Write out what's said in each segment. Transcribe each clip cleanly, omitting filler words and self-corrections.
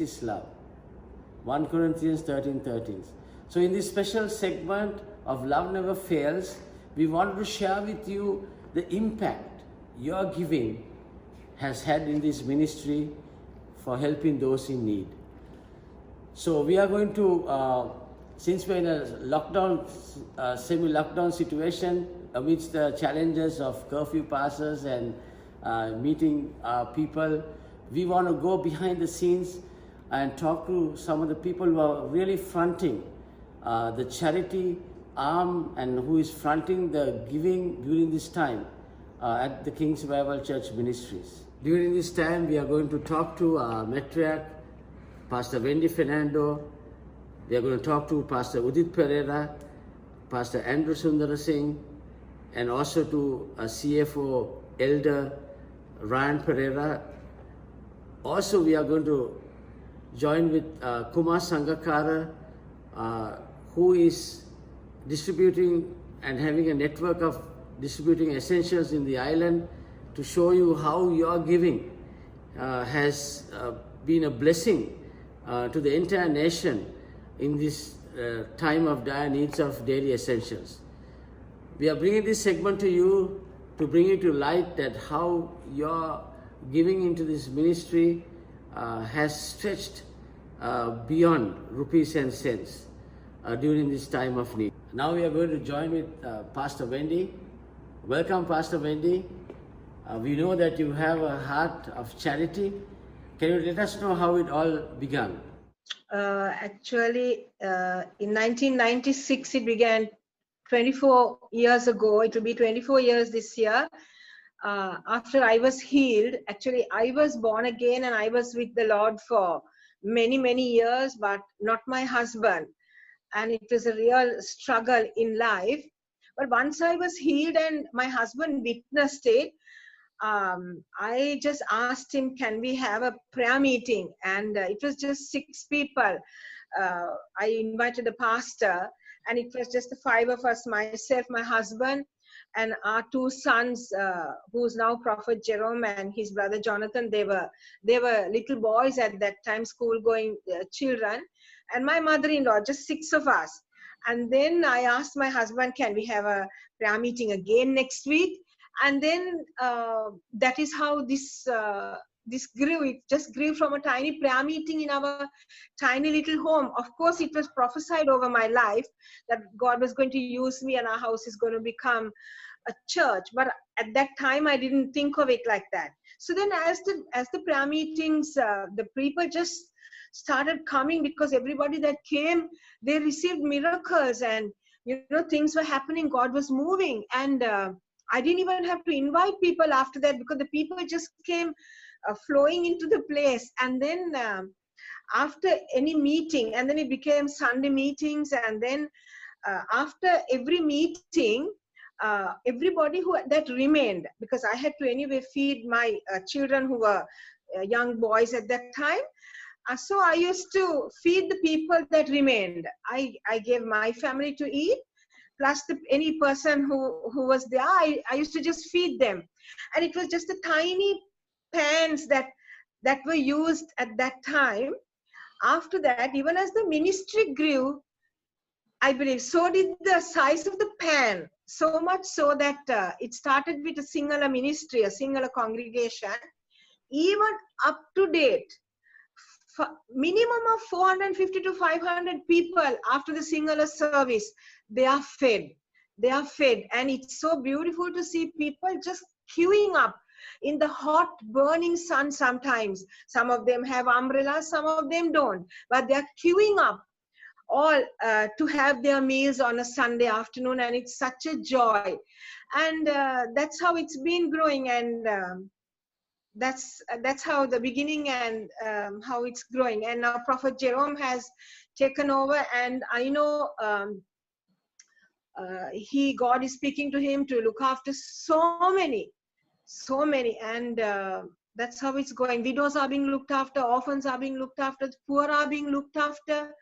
is love. 1 Corinthians 13:13. So in this special segment of Love Never Fails, we want to share with you the impact your giving has had in this ministry for helping those in need. So we are going to, since we're in a lockdown, semi-lockdown situation amidst the challenges of curfew passes and meeting people, we want to go behind the scenes and talk to some of the people who are really fronting the charity arm and who is fronting the giving during this time at the King's Revival Church Ministries. During this time, we are going to talk to Matriarch Pastor Wendy Fernando. We are going to talk to Pastor Udit Pereira, Pastor Andrew Sundara Singh, and also to CFO Elder Ryan Pereira. Also, we are going to join with Kumar Sangakara, who is distributing and having a network of distributing essentials in the island to show you how your giving has been a blessing to the entire nation in this time of dire needs of daily essentials. We are bringing this segment to you to bring you to light that how your giving into this ministry has stretched beyond rupees and cents during this time of need. Now we are going to join with Pastor Wendy. Welcome, Pastor Wendy. We know that you have a heart of charity. Can you let us know how it all began? Actually, in 1996, it began 24 years ago. It will be 24 years this year. After I was healed, actually, I was born again and I was with the Lord for many, many years, but not my husband. And it was a real struggle in life. But once I was healed and my husband witnessed it, I just asked him, can we have a prayer meeting? And it was just 6 people. I invited the pastor, and it was just the 5 of us, myself, my husband, and our 2 sons, who's now Prophet Jerome and his brother Jonathan. They were little boys at that time, school-going children, and my mother-in-law, just 6 of us. And then I asked my husband, can we have a prayer meeting again next week? And then that is how this grew. It just grew from a tiny prayer meeting in our tiny little home. Of course, it was prophesied over my life that God was going to use me and our house is going to become a church. But at that time, I didn't think of it like that. So then as the prayer meetings, the people just started coming, because everybody that came, they received miracles, and things were happening. God was moving, and I didn't even have to invite people after that, because the people just came flowing into the place. And then after any meeting, and then it became Sunday meetings, and then after every meeting, everybody that remained, because I had to anyway feed my children who were young boys at that time. So I used to feed the people that remained. I gave my family to eat, plus any person who was there, I used to just feed them. And it was just the tiny pans that were used at that time. After that, even as the ministry grew, I believe, so did the size of the pan. So much so that it started with a singular ministry, a singular congregation. Even up to date, minimum of 450 to 500 people after the singular service, they are fed. And it's so beautiful to see people just queuing up in the hot burning sun. Sometimes some of them have umbrellas, some of them don't, but they're queuing up all to have their meals on a Sunday afternoon, and it's such a joy. And that's how it's been growing, and that's how the beginning and how it's growing. And now Prophet Jerome has taken over, and I know God is speaking to him to look after so many, and that's how it's going. Widows are being looked after, orphans are being looked after, the poor are being looked after,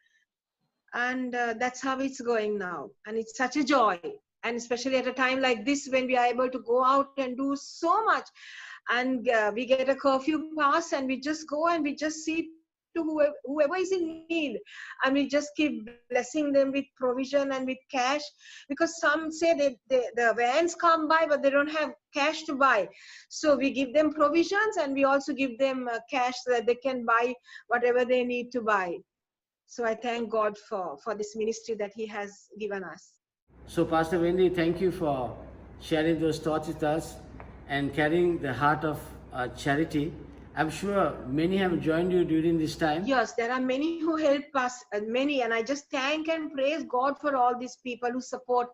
and that's how it's going now. And it's such a joy, and especially at a time like this when we are able to go out and do so much. And we get a curfew pass, and we just go and we just see to whoever is in need, and we just keep blessing them with provision and with cash, because some say the vans come by but they don't have cash to buy. So we give them provisions, and we also give them cash so that they can buy whatever they need to buy. So I thank God for this ministry that He has given us. So, Pastor Wendy, thank you for sharing those thoughts with us and carrying the heart of charity. I'm sure many have joined you during this time. Yes, there are many who help us, many, and I just thank and praise God for all these people who support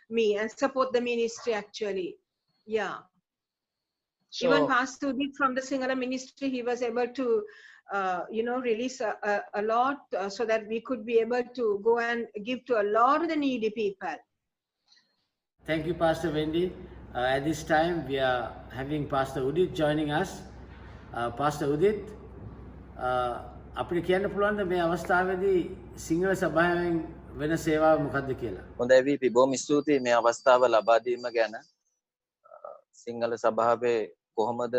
me and support the ministry actually. Yeah. Even So, Pastor Udit from the Sinhala ministry, he was able to, release a lot so that we could be able to go and give to a lot of the needy people. thank you, Pastor Wendy. At this time, we are having Pastor Udit joining us. Pastor Udit, අපිට කියන්න පුළුවන්ද මේ අවස්ථාවේදී සිංහල සභාවෙන් වෙන සේවාව මොකක්ද කියලා? හොඳයි වීපි, බොහොම ස්තුතියි මේ අවස්ථාව ලබා දීම ගැන. සිංහල සභාවේ කොහොමද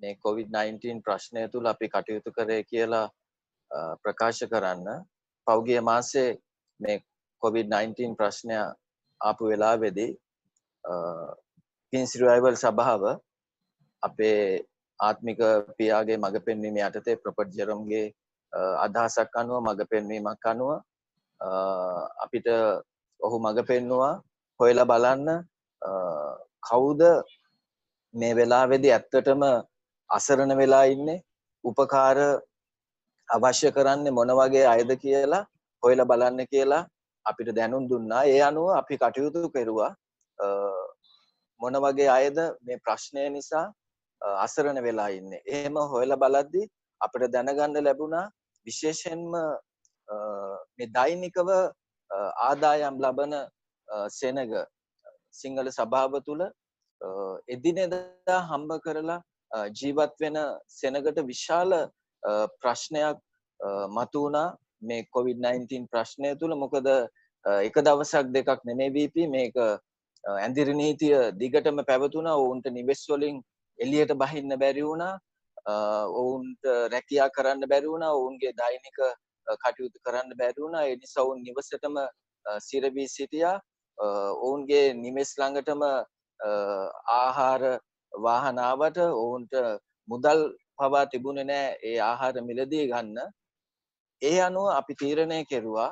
මේ COVID-19 ප්‍රශ්නය තුල අපි කටයුතු කරේ කියලා ප්‍රකාශ කරන්න. පෞගිය මාසේ මේ COVID-19 ප්‍රශ්නය ආපු වෙලාවේදී පින්ස් රිවයිවල් සභාව අපේ ආත්මික පියාගේ මඟ පෙන්වීම යටතේ ප්‍රොෆට් ජෙරොම්ගේ අදහසක් අනුව මඟ පෙන්වීමක් අනුව අපිට ඔහු මඟ පෙන්නවා හොයලා බලන්න කවුද මේ වෙලාවේදී ඇත්තටම අසරණ වෙලා ඉන්නේ, උපකාර අවශ්‍ය කරන්නේ මොන වගේ අයද කියලා හොයලා බලන්න කියලා අපිට දැනුම් දුන්නා. ඒ අනුව අපි කටයුතු කෙරුවා මොන වගේ අයද මේ ප්‍රශ්නය නිසා අසරණ වෙලා ඉන්නේ. එහෙම හොයලා බලද්දී අපිට දැනගන්න ලැබුණා විශේෂයෙන්ම මේ දෛනිකව ආදායම් ලබන සෙනග සිංහල සභාව තුළ එදිනෙදා හම්බ කරලා ජීවත් වෙන සෙනගට විශාල ප්‍රශ්නයක් මතුවුණා මේ COVID-19 ප්‍රශ්නය තුළ. මොකද එක දවසක් දෙකක් නෙමෙයි වීපි, මේක ඇඳිරි නීතිය දිගටම පැවතුණා. ඔවුන්ට නිවෙස් වලින් එළියට බහින්න බැරි වුණා, ඔවුන්ට රැකියා කරන්න බැරි වුණා, ඔවුන්ගේ දෛනික කටයුතු කරන්න බැරි වුණා. ඒ නිසා ඔවුන් නිවසටම සිරවී සිටියා. ඔවුන්ගේ නිවෙස් ළඟටම ආහාර වාහන ආවට ඔවුන්ට මුදල් පවා තිබුණේ නැහැ ඒ ආහාර මිලදී ගන්න. ඒ අනුව අපි තීරණය කෙරුවා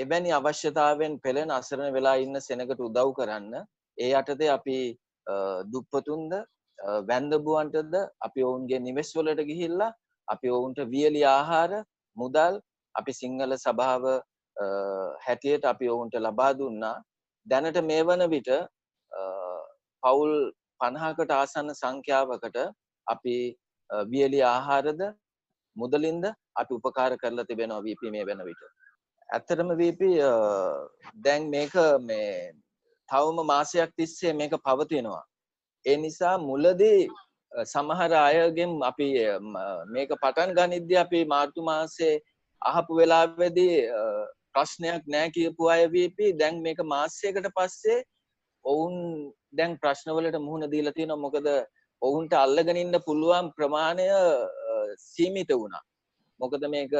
එවැනි අවශ්‍යතාවෙන් පෙළෙන අසරණ වෙලා ඉන්න සෙනගට උදව් කරන්න. ඒ යටතේ අපි දුප්පතුන්ද වැන්දඹුවන්ටද අපි ඔවුන්ගේ නිවෙස් වලට ගිහිල්ලා අපි ඔවුන්ට වියලි ආහාර මුදල් අපි සිංහල සභාව හැටියට අපි ඔවුන්ට ලබා දුන්නා. දැනට මේ වන විට පවුල් 50කට ආසන්න සංඛ්‍යාවකට අපි වියලි ආහාරද මුදලින්ද අපි උපකාර කරලා තිබෙනවා VP මේ වෙන විට. ඇත්තටම VP දැන් මේක මේ තවම මාසයක් තිස්සේ මේක පවතිනවා. ඒ නිසා මුලදී සමහර අයගෙන් අපි මේක පටන් ගනිද්දී අපි මාර්තු මාසේ අහපු වෙලාවේදී ප්‍රශ්නයක් නැහැ කියපු අය VP දැන් මේක මාසයකට පස්සේ ඔවුන් දැන් ප්‍රශ්නවලට මුහුණ දීලා තියෙනවා. මොකද ඔවුන්ට අල්ලගෙන ඉන්න පුළුවන් ප්‍රමාණය සීමිත වුණා. මොකද මේක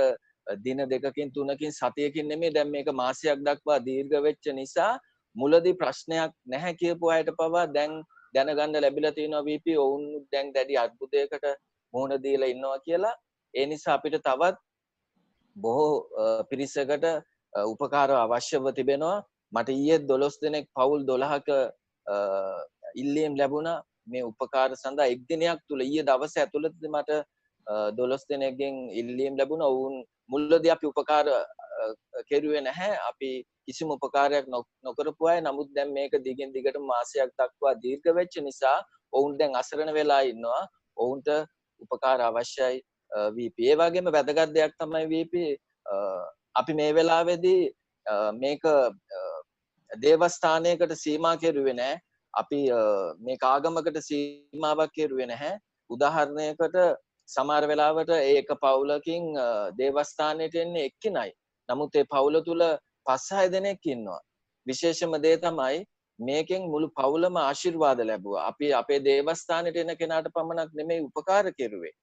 දින දෙකකින් තුනකින් සතියකින් නෙමෙයි, දැන් මේක මාසයක් දක්වා දීර්ඝ වෙච්ච නිසා මුලදී ප්‍රශ්නයක් නැහැ කියපු අයට පවා දැන් දැනගන්න ලැබිලා තියෙනවා VP ඔවුන් දැන් දැඩි අద్භුතයකට මුහුණ දීලා ඉන්නවා කියලා. ඒ නිසා අපිට තවත් බොහෝ පිරිසකට උපකාර අවශ්‍යව තිබෙනවා. මට ඊයේ 12 දෙනෙක් පවුල් 12ක ඉල්ලීම් ලැබුණා මේ උපකාර සඳහා. එක් දිනයක් තුල ඊයේ දවස ඇතුළතදී මට 12 දෙනෙක්ගෙන් ඉල්ලීම් ලැබුණා. ඔවුන් මුලදී අපි උපකාර කෙරුවේ නැහැ. අපි කිසිම උපකාරයක් නොකරපු අය. නමුත් දැන් මේක දිගින් දිගටම මාසයක් දක්වා දීර්ඝ වෙච්ච නිසා ඔවුන් දැන් අසරණ වෙලා ඉන්නවා. ඔවුන්ට උපකාර අවශ්‍යයි VP. ඒ වගේම වැදගත් දෙයක් තමයි VP අපි මේ වෙලාවේදී මේක දේවස්ථානයකට සීමා කෙරුවේ නැහැ. අපි මේක ආගමකට සීමාවක් කෙරුවේ නැහැ. උදාහරණයකට සමහර වෙලාවට ඒක පවුලකින් දේවස්ථානයට එන්නේ එක්කිනයි. නමුත් ඒ පවුල තුල 5-6 දෙනෙක් ඉන්නවා. විශේෂම දේ තමයි මේකෙන් මුළු පවුලම ආශිර්වාද ලැබුවා. අපි අපේ දේවස්ථානයට එන කෙනාට පමණක් නෙමෙයි උපකාර කෙරුවේ.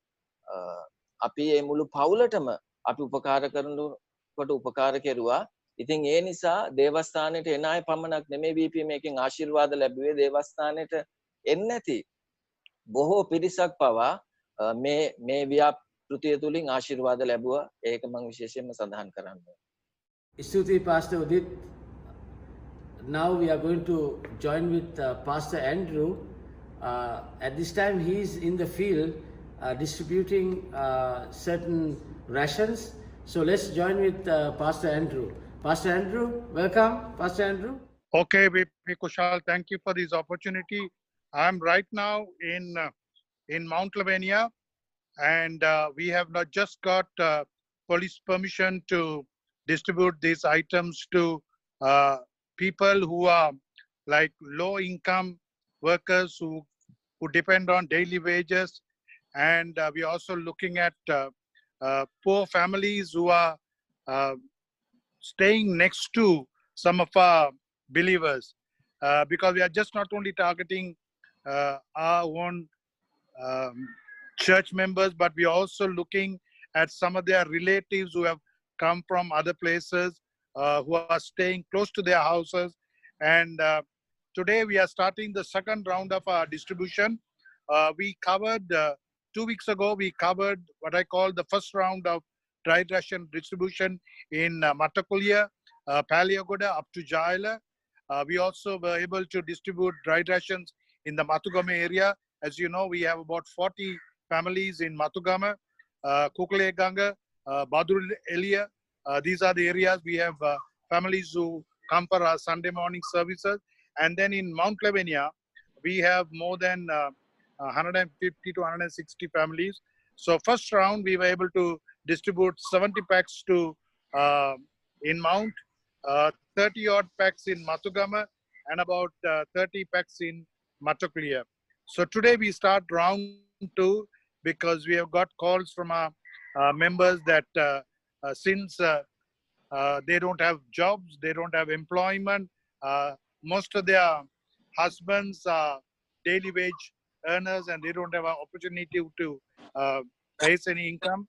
අපි ඒ මුළු පවුලටම අපි උපකාර කරනකොට උපකාර කෙරුවා. ඉතින් ඒ නිසා දේවස්ථානයට එන අය පමණක් නෙමෙයි VP මේකෙන් ආශිර්වාද ලැබුවේ දේවස්ථානයට එන්නේ නැති බොහෝ පිරිසක් පවා මේ ව්‍යාපෘතිය තුලින් ආශිර්වාද ලැබුවා. ඒක මම විශේෂයෙන්ම සඳහන් කරන්න ඕනේ. Stuti Pastor Udit. Now we are going to join with Pastor Andrew. At this time he is in the field distributing certain rations. So let's join with Pastor Andrew. Pastor Andrew, welcome. Pastor Andrew. Okay, VP Kushal, thank you for this opportunity. I'm right now in Mount Lavinia, and we have not just got police permission to distribute these items to people who are like low-income workers who depend on daily wages, and we're also looking at poor families who are staying next to some of our believers, because we are just not only targeting our own church members, but we are also looking at some of their relatives who have come from other places, who are staying close to their houses. And today we are starting the second round of our distribution. We covered 2 weeks ago, we covered what I call the first round of dry ration distribution in Matakulia, Paliagoda up to Jaila. We also were able to distribute dry rations in the Matugama area. As you know, we have about 40 families in Matugama, Kukuleganga, Badur Elia. These are the areas we have families who come for our Sunday morning services. And then in Mount Lavinia, we have more than 150 to 160 families. So first round, we were able to distribute 70 packs to in Mount, 30 odd packs in Matugama, and about 30 packs in Matakulia. So today we start round 2 because we have got calls from our members that since they don't have jobs, they don't have employment, most of their husbands are daily wage earners and they don't have an opportunity to raise any income.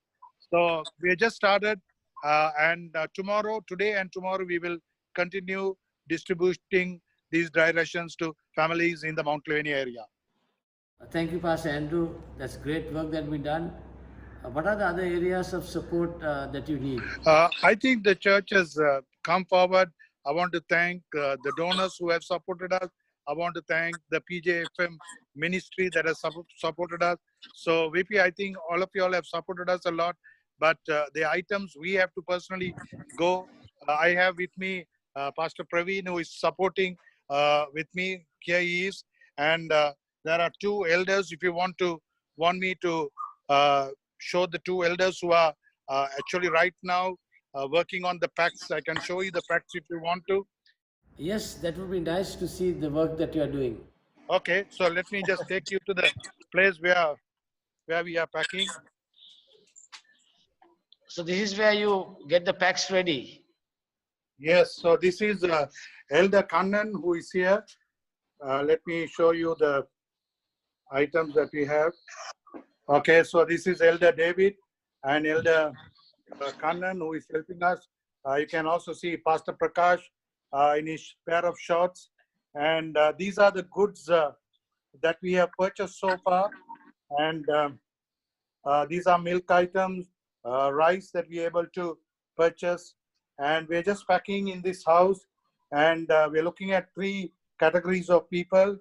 So we have just started, and today and tomorrow we will continue distributing these dry rations to families in the Mount Lavinia area. Thank you, Pastor Andrew. That's great work that we done. What are the other areas of support that you need? I think the church has come forward. I want to thank the donors who have supported us. I want to thank the PJFM ministry that has supported us. So VP, I think all of you all have supported us a lot, but the items we have to personally go. I have with me Pastor Praveen, who is supporting with me. Here he is. And there are 2 elders. If you want me to show the 2 elders who are actually right now working on the packs. I can show you the packs if you want to. Yes, that would be nice to see the work that you are doing. Okay, so let me just take you to the place where we are packing. So this is where you get the packs ready. Yes, so this is Elder Kannan who is here. Let me show you the items that we have. Okay, so this is Elder David and Elder Kannan who is helping us. You can also see Pastor Prakash in his pair of shorts. And these are the goods that we have purchased so far. And these are milk items, rice that we are able to purchase. And we're just packing in this house. And we're looking at 3 categories of people.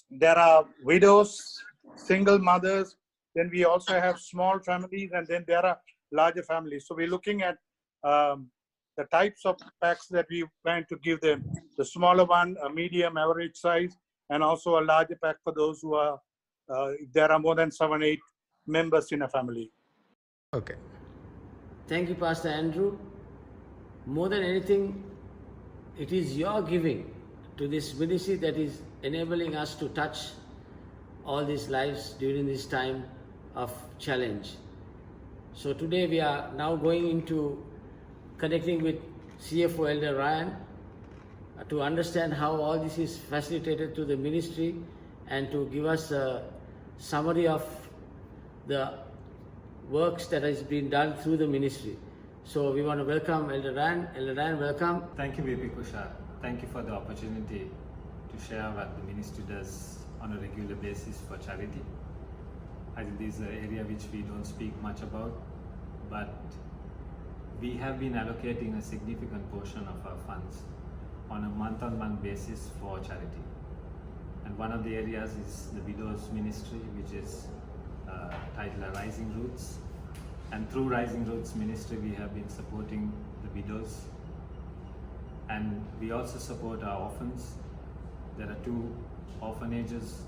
There are widows, single mothers, then we also have small families, and then there are larger families. So we're looking at the types of packs that we plan to give them. The smaller one, a medium, average size, and also a larger pack for those who are, there are more than 7, 8 members in a family. Okay. Thank you, Pastor Andrew. More than anything, it is your giving to this ministry that is enabling us to touch all these lives during this time of challenge. So today we are now going into connecting with CFO Elder Ryan to understand how all this is facilitated to the ministry and to give us a summary of the works that has been done through the ministry. So we want to welcome Elder Ryan. Elder Ryan, welcome. Thank you, VP Kushal. Thank you for the opportunity to share what the ministry does on a regular basis for charity. I think this is an area which we don't speak much about, but we have been allocating a significant portion of our funds on a month-on-month basis for charity. And one of the areas is the Widows Ministry, which is titled Rising Roots. And through Rising Roots Ministry, we have been supporting the widows. And we also support our orphans. There are 2 orphanages,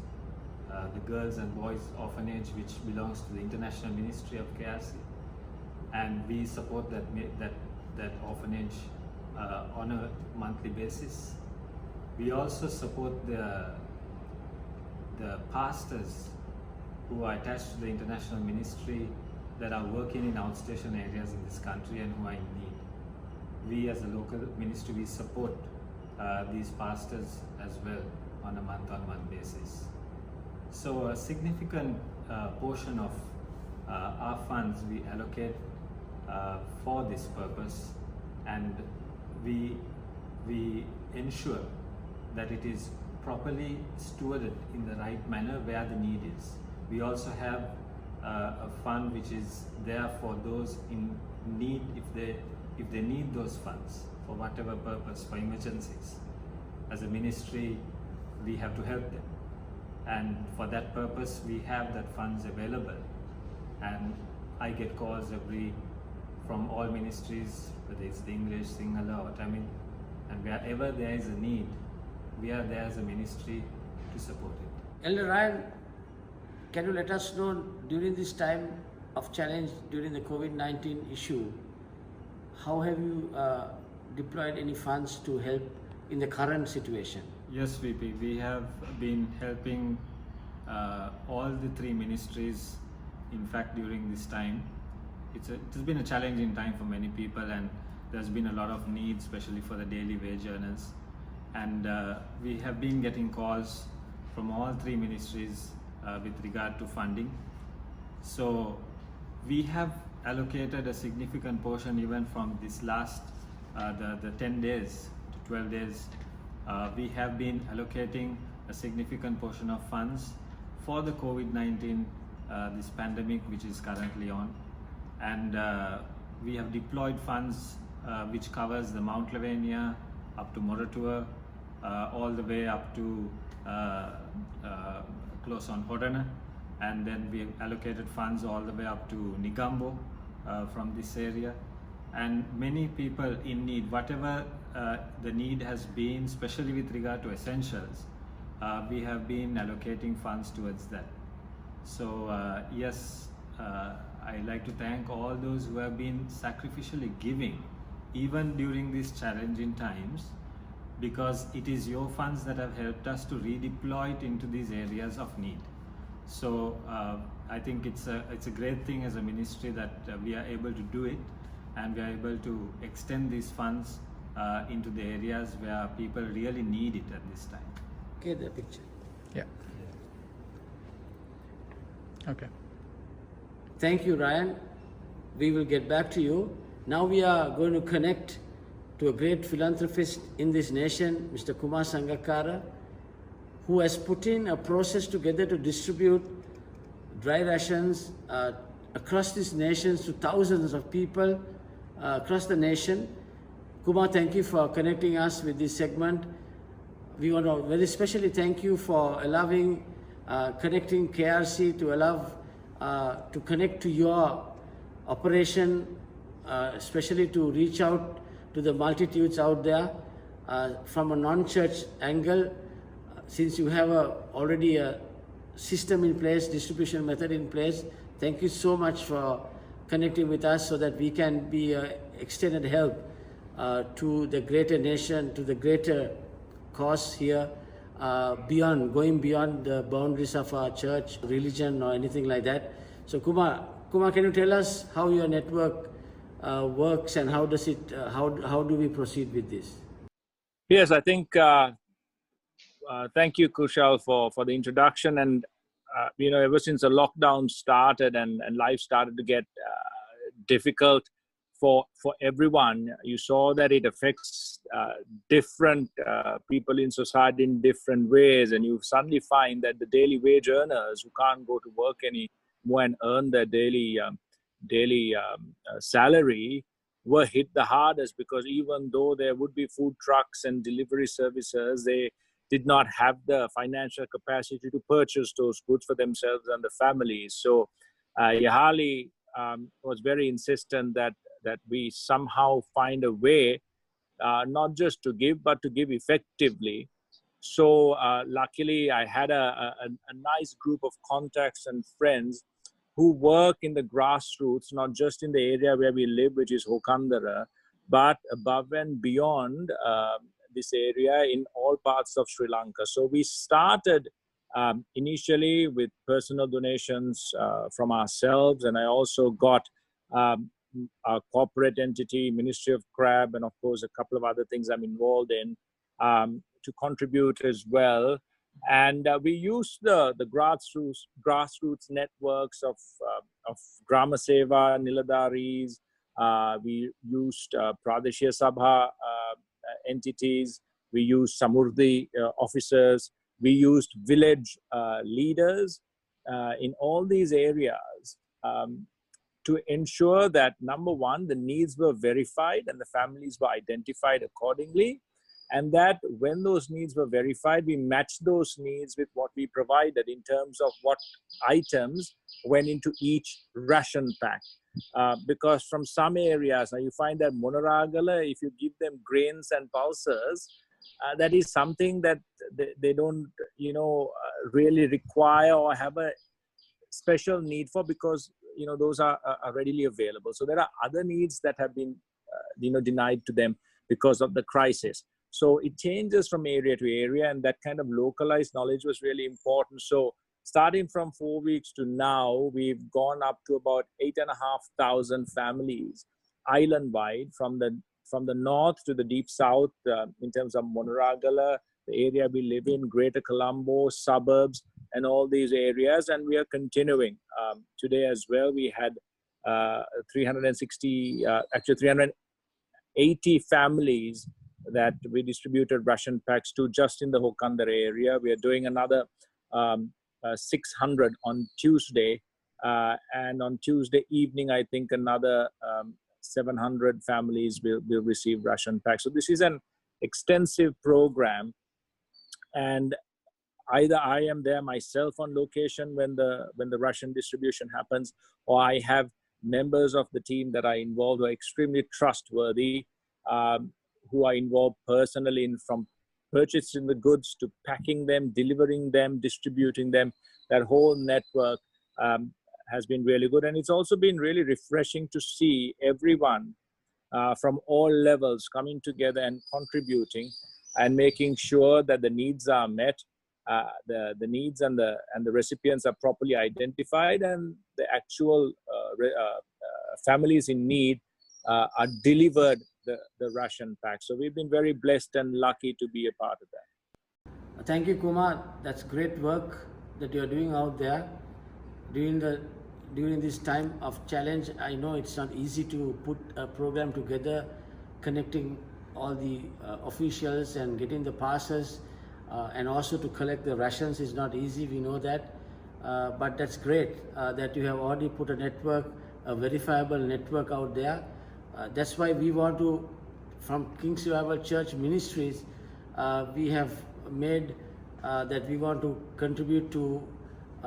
the Girls and Boys Orphanage, which belongs to the International Ministry of KRC. And we support that orphanage on a monthly basis. We also support the pastors who are attached to the international ministry that are working in outstation areas in this country and who are in need. We as a local ministry, we support these pastors as well on a month-on-month basis. So a significant portion of our funds we allocate for this purpose, and we ensure that it is properly stewarded in the right manner where the need is. We also have a fund which is there for those in need if they need those funds for whatever purpose, for emergencies. As a ministry, we have to help them, and for that purpose we have that funds available. And I get calls from all ministries, whether it's the English, Sinhala or Tamil, and wherever there is a need, we are there as a ministry to support it. Elder Ryan, can you let us know, during this time of challenge, during the COVID-19 issue, how have you deployed any funds to help in the current situation? Yes, VP, we have been helping all the 3 ministries. In fact, during this time, it has been a challenging time for many people, and there's been a lot of needs, especially for the daily wage earners. And we have been getting calls from all 3 ministries with regard to funding. So we have allocated a significant portion even from this last, the 10 days to 12 days. We have been allocating a significant portion of funds for the COVID-19, this pandemic which is currently on. And we have deployed funds which covers the Mount Lavinia up to Moratuwa, all the way up to close on Horana, and then we have allocated funds all the way up to Nigambo from this area. And many people in need, whatever the need has been, especially with regard to essentials, we have been allocating funds towards that. So yes, I'd like to thank all those who have been sacrificially giving even during these challenging times, because it is your funds that have helped us to redeploy it into these areas of need. So I think it's a great thing as a ministry that we are able to do it, and we are able to extend these funds into the areas where people really need it at this time. Okay, the picture. Yeah. Okay. Thank you, Ryan. We will get back to you. Now we are going to connect to a great philanthropist in this nation, Mr. Kumar Sangakkara, who has put in a process together to distribute dry rations across these nations to thousands of people across the nation. Kumar, thank you for connecting us with this segment. We want to very specially thank you for allowing connecting KRC to allow to connect to your operation, especially to reach out to the multitudes out there from a non-church angle. Since you have already a system in place, distribution method in place, thank you so much for connecting with us so that we can be extended help to the greater nation, to the greater cause here, going beyond the boundaries of our church, religion, or anything like that. So Kumar, can you tell us how your network works, and how does it? How do we proceed with this? Yes, I think. Thank you, Kushal, for the introduction. And ever since the lockdown started and life started to get difficult for everyone, you saw that it affects different people in society in different ways, and you suddenly find that the daily wage earners who can't go to work anymore and earn their daily salary were hit the hardest, because even though there would be food trucks and delivery services, they did not have the financial capacity to purchase those goods for themselves and the families. So Yahali was very insistent that we somehow find a way not just to give, but to give effectively. So luckily, I had a nice group of contacts and friends who work in the grassroots, not just in the area where we live, which is Hokandara, but above and beyond this area in all parts of Sri Lanka. So we started initially with personal donations from ourselves, and I also got our corporate entity, Ministry of CRAB, and of course a couple of other things I'm involved in to contribute as well. And we used the grassroots networks of Grama Seva, Niladaris. We used Pradeshya Sabha entities. We used Samurdhi officers. We used village leaders in all these areas to ensure that, number one, the needs were verified and the families were identified accordingly. And that when those needs were verified, we matched those needs with what we provided in terms of what items went into each ration pack. Because from some areas, now you find that Monaragala, if you give them grains and pulses, that is something that they don't, really require or have a special need for, because, those are readily available. So there are other needs that have been, denied to them because of the crisis. So it changes from area to area, and that kind of localized knowledge was really important. So starting from 4 weeks to now, we've gone up to about 8,500 families island-wide, from the north to the deep south, in terms of Monaragala, the area we live in, Greater Colombo, suburbs, and all these areas. And we are continuing. Today as well, we had 380 families that we distributed ration packs to just in the Hokandara area. We are doing another 600 on Tuesday. And on Tuesday evening, I think another 700 families will receive ration packs. So this is an extensive program. And either I am there myself on location when the ration distribution happens, or I have members of the team that are involved who are extremely trustworthy, who are involved personally from purchasing the goods to packing them, delivering them, distributing them. That whole network has been really good. And it's also been really refreshing to see everyone from all levels coming together and contributing and making sure that the needs are met, the needs and the recipients are properly identified, and the actual families in need are delivered the ration pack. So we've been very blessed and lucky to be a part of that. Thank you, Kumar. That's great work that you're doing out there during this time of challenge. I know it's not easy to put a program together, connecting all the officials and getting the passes, and also to collect the rations is not easy. We know that, but that's great that you have already put a network, a verifiable network out there. That's why we want to, from King's Revival Church Ministries, we have made that we want to contribute to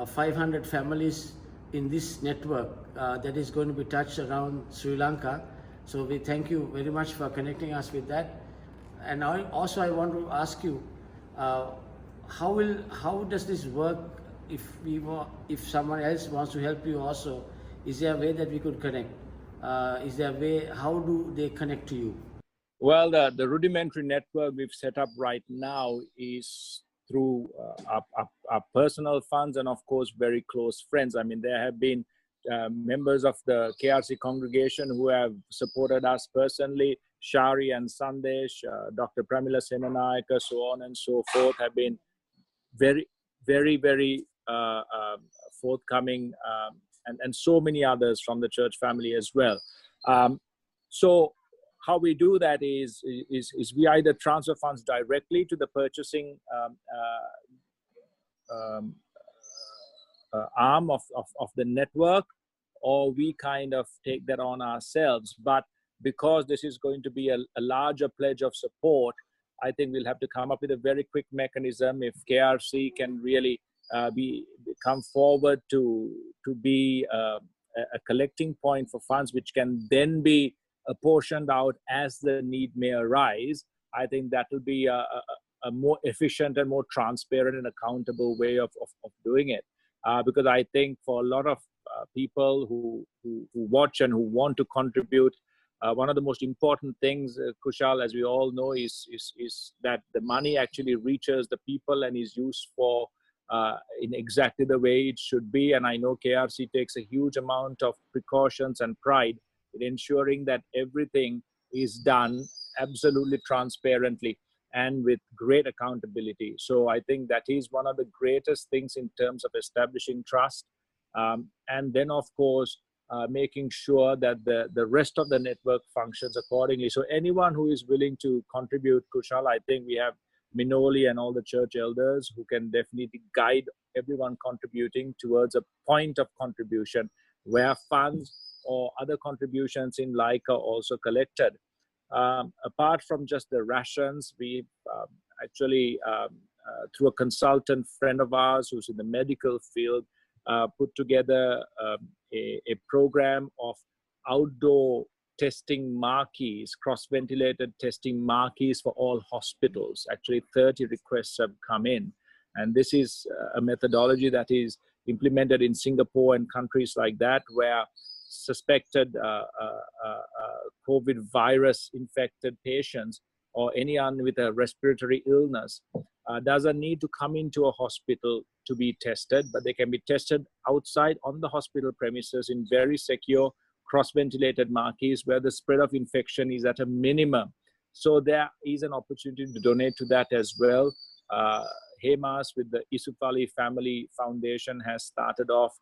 500 families in this network that is going to be touched around Sri Lanka. So we thank you very much for connecting us with that. And I want to ask you, how does this work if someone else wants to help you also? Is there a way that we could connect? Is there a way, how do they connect to you? Well, the rudimentary network we've set up right now is through our personal funds and, of course, very close friends. I mean, there have been members of the KRC congregation who have supported us personally. Shari and Sandesh, Dr. Pramila Senanayaka, so on and so forth, have been very, very, very forthcoming, and so many others from the church family as well. So how we do that is we either transfer funds directly to the purchasing arm of the network, or we kind of take that on ourselves. But because this is going to be a larger pledge of support, I think we'll have to come up with a very quick mechanism. If KRC can really come forward to be a collecting point for funds, which can then be apportioned out as the need may arise, I think that will be a more efficient and more transparent and accountable way of doing it. Because I think for a lot of people who watch and who want to contribute, one of the most important things, Kushal, as we all know, is that the money actually reaches the people and is used for in exactly the way it should be. And I know KRC takes a huge amount of precautions and pride in ensuring that everything is done absolutely transparently and with great accountability. So I think that is one of the greatest things in terms of establishing trust. And then, of course, making sure that the rest of the network functions accordingly. So anyone who is willing to contribute, Kushal, I think we have Minoli and all the church elders who can definitely guide everyone contributing towards a point of contribution where funds or other contributions in like are also collected. Apart from just the rations, we actually, through a consultant friend of ours who's in the medical field, put together a program of outdoor testing marquees, cross-ventilated testing marquees for all hospitals. Actually, 30 requests have come in. And this is a methodology that is implemented in Singapore and countries like that, where suspected COVID virus infected patients or anyone with a respiratory illness doesn't need to come into a hospital to be tested, but they can be tested outside on the hospital premises in very secure cross-ventilated marquees where the spread of infection is at a minimum. So there is an opportunity to donate to that as well. HEMAS with the Isufali Family Foundation has started off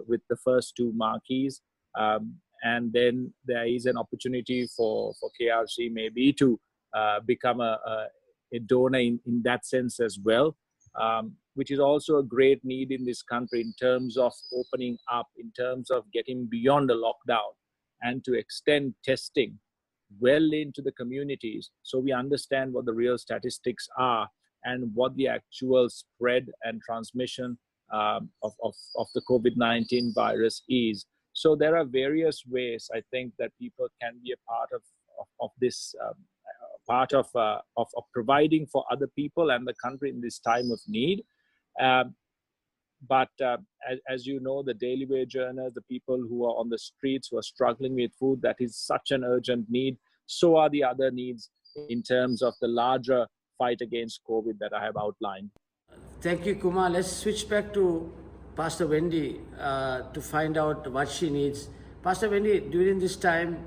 with the first 2 marquees. And then there is an opportunity for KRC maybe to become a donor in that sense as well, which is also a great need in this country in terms of opening up, in terms of getting beyond the lockdown and to extend testing well into the communities so we understand what the real statistics are and what the actual spread and transmission of the COVID-19 virus is. So there are various ways, I think, that people can be a part of this, part of providing for other people and the country in this time of need. But as you know, the daily wage earners, the people who are on the streets, who are struggling with food, that is such an urgent need. So are the other needs in terms of the larger fight against COVID that I have outlined. Thank you, Kumar. Let's switch back to Pastor Wendy to find out what she needs. Pastor Wendy, during this time,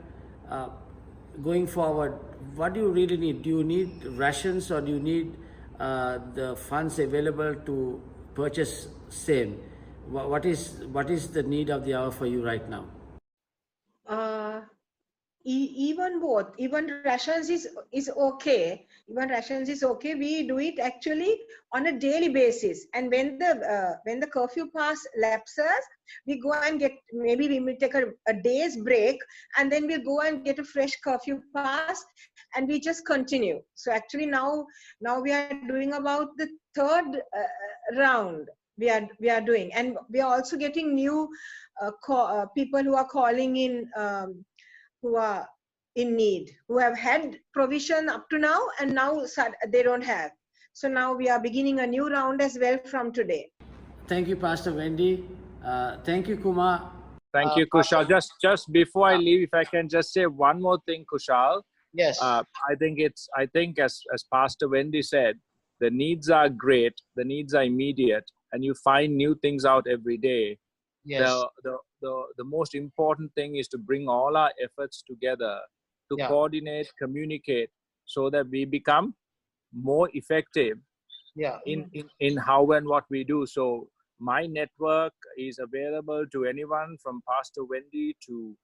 going forward, what do you really need? Do you need rations or do you need the funds available to purchase same? What is the need of the hour for you right now? Even both, even rations is okay. Even rations is okay. We do it actually on a daily basis. And when the curfew pass lapses, we go and get, maybe we will take a day's break, and then we'll go and get a fresh curfew pass, and we just continue. So actually now we are doing about the 3rd round. We are doing, and we are also getting new people who are calling in, who are in need, who have had provision up to now, and now they don't have. So now we are beginning a new round as well from today. Thank you, Pastor Wendy. Thank you, Kumar. Thank you, Kushal. Just before I leave, if I can just say one more thing, Kushal. Yes. I think as Pastor Wendy said, the needs are great, the needs are immediate, and you find new things out every day. Yes. The most important thing is to bring all our efforts together to coordinate, communicate, so that we become more effective in how and what we do. So my network is available to anyone from Pastor Wendy to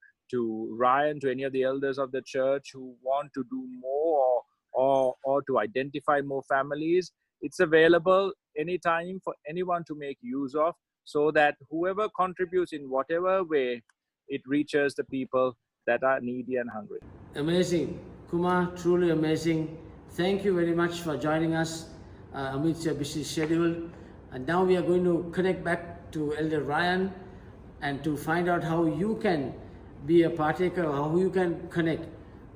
Ryan, to any of the elders of the church who want to do more or to identify more families. It's available anytime for anyone to make use of, so that whoever contributes in whatever way, it reaches the people that are needy and hungry. Amazing. Kumar, truly amazing. Thank you very much for joining us amidst your busy schedule. And now we are going to connect back to Elder Ryan and to find out how you can be a partaker, how you can connect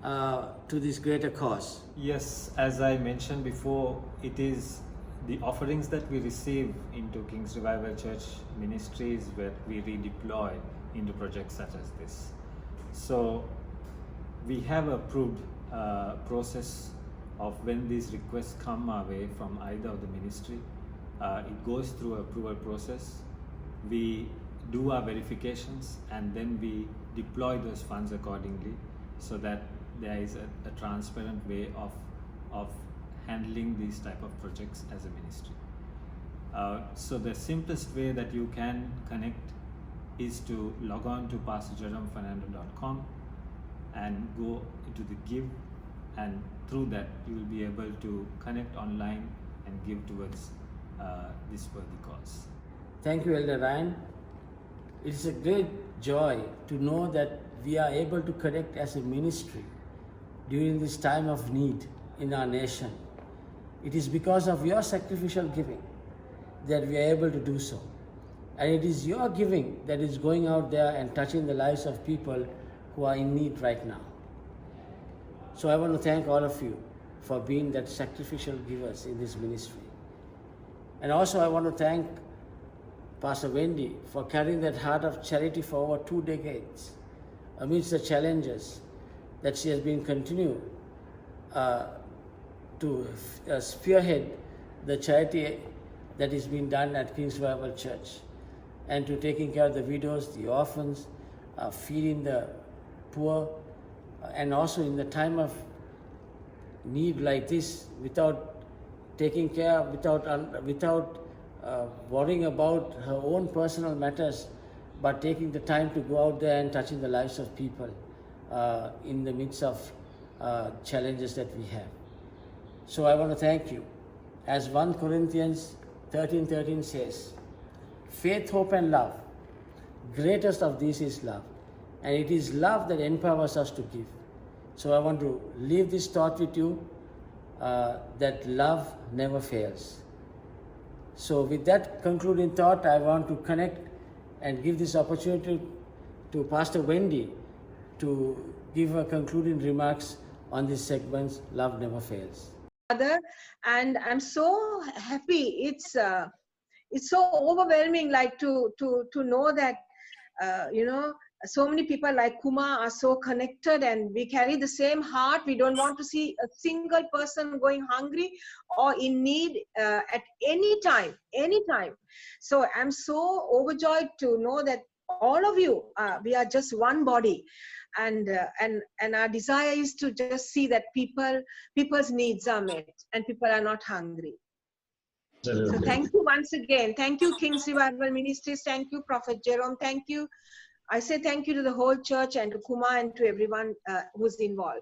to this greater cause. Yes, as I mentioned before, it is the offerings that we receive into King's Revival Church Ministries where we redeploy into projects such as this. So we have approved process of when these requests come our way from either of the ministry. It goes through approval process. We do our verifications and then we deploy those funds accordingly, so that there is a transparent way of handling these type of projects as a ministry. So the simplest way that you can connect is to log on to pastorjeromefernando.com and go into the give, and through that you will be able to connect online and give towards this worthy cause. Thank you, Elder Ryan. It's a great joy to know that we are able to connect as a ministry during this time of need in our nation. It is because of your sacrificial giving that we are able to do so. And it is your giving that is going out there and touching the lives of people who are in need right now. So I want to thank all of you for being that sacrificial givers in this ministry. And also I want to thank Pastor Wendy for carrying that heart of charity for over 2 decades amidst the challenges that she has been continuing to spearhead the charity that is being done at King's Revival Church, and to taking care of the widows, the orphans, feeding the poor, and also in the time of need like this, without taking care, without worrying about her own personal matters, but taking the time to go out there and touching the lives of people in the midst of challenges that we have. So I want to thank you. As 1 Corinthians 13:13 says, faith, hope and love, greatest of these is love. And it is love that empowers us to give. So I want to leave this thought with you, that love never fails. So with that concluding thought, I want to connect and give this opportunity to Pastor Wendy to give her concluding remarks on this segment, Love Never Fails. And I'm so happy. It's so overwhelming, like to know that so many people like Kumar are so connected, and we carry the same heart. We don't want to see a single person going hungry or in need at any time. So I'm so overjoyed to know that all of you, we are just one body, and our desire is to just see that people's needs are met and people are not hungry. So thank you once again. Thank you, King's Revival Ministries. Thank you, Prophet Jerome. Thank you. I say thank you to the whole church and to Kumar and to everyone who's involved.